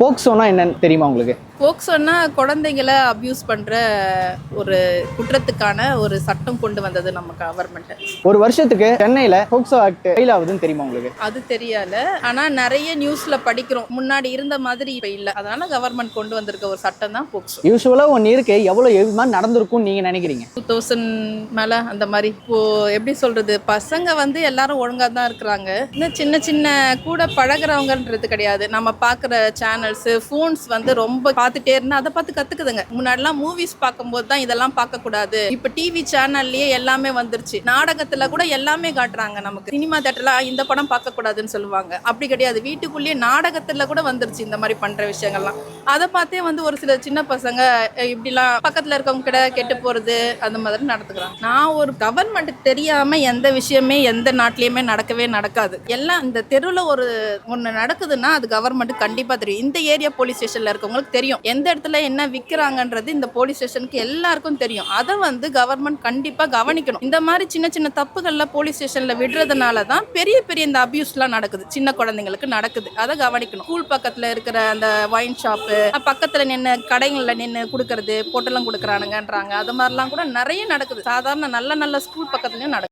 போக்சோனா என்னன்னு தெரியுமா உங்களுக்கு? போக்சோன்னா குழந்தைங்களை அப்யூஸ் பண்ணுற ஒரு குற்றத்துக்கான ஒரு சட்டம் கொண்டு வந்தது நம்ம கவர்மெண்ட். ஒரு வருஷத்துக்கு சென்னையில் போக்சோ ஆக்ட் ஃபெயில் ஆகுதுன்னு தெரியுமா உங்களுக்கு? அது தெரியல, ஆனால் நிறைய நியூஸ்ல படிக்கிறோம். முன்னாடி இருந்த மாதிரி இப்போ இல்லை. அதனால கவர்மெண்ட் கொண்டு வந்திருக்க ஒரு சட்டம் தான் போக்சோ. யூஸ்வலாக ஒன் இயருக்கு எவ்வளோ மாதிரி நடந்திருக்கும்னு நீங்கள் நினைக்கிறீங்க? 2000 மேலே அந்த மாதிரி. இப்போ எப்படி சொல்றது, பசங்க வந்து எல்லாரும் ஒழுங்காக தான் இருக்கிறாங்க. இன்னும் சின்ன சின்ன கூட பழகிறவங்கன்றது கிடையாது. நம்ம பார்க்குற சேனல்ஸ் ஃபோன்ஸ் வந்து ரொம்ப பார்த்துட்டே இருந்தா அதை பார்த்து கத்துக்குதுங்க. முன்னாடிலாம் மூவிஸ் பார்க்கும்போது தான் இதெல்லாம் பார்க்கக்கூடாது. இப்போ டிவி சேனல்லையே எல்லாமே வந்துருச்சு. நாடகத்துல கூட எல்லாமே காட்டுறாங்க. நமக்கு சினிமா தேட்டர்ல இந்த படம் பார்க்க கூடாதுன்னு சொல்லுவாங்க. அப்படி கிடையாது, வீட்டுக்குள்ளேயே நாடகத்துல கூட வந்துருச்சு இந்த மாதிரி பண்ற விஷயங்கள்லாம். அதை பார்த்தே வந்து ஒரு சில சின்ன பசங்க இப்படிலாம் பக்கத்துல இருக்கவங்க கிட்ட கெட்டு போறது அந்த மாதிரி நடத்துக்கிறாங்க. நான் ஒரு கவர்மெண்ட்டுக்கு தெரியாம எந்த விஷயமே எந்த நாட்டிலயுமே நடக்கவே நடக்காது. எல்லாம் இந்த தெருவில் ஒன்று நடக்குதுன்னா அது கவர்மெண்ட் கண்டிப்பா தெரியும். இந்த ஏரியா போலீஸ் ஸ்டேஷன்ல இருக்கவங்களுக்கு தெரியும் எந்த இடத்துல என்ன விற்கிறாங்கன்றது. இந்த போலீஸ் ஸ்டேஷனுக்கு எல்லாருக்கும் தெரியும். அதை வந்து கவர்மெண்ட் கண்டிப்பா கவனிக்கணும். இந்த மாதிரி சின்ன சின்ன தப்புகள்ல போலீஸ் ஸ்டேஷன்ல விடுறதுனால தான் பெரிய பெரிய இந்த அபியூஸ்லாம் நடக்குது, சின்ன குழந்தைங்களுக்கு நடக்குது. அதை கவனிக்கணும். ஸ்கூல் பக்கத்துல இருக்கிற அந்த வைன் ஷாப்பு பக்கத்துல நின்று கடைகள்ல நின்று கொடுக்கறது, பொட்டலம் கொடுக்குறானுங்கன்றாங்க. அது மாதிரிலாம் கூட நிறைய நடக்குது. சாதாரண நல்ல நல்ல ஸ்கூல் பக்கத்துலயும் நடக்குது.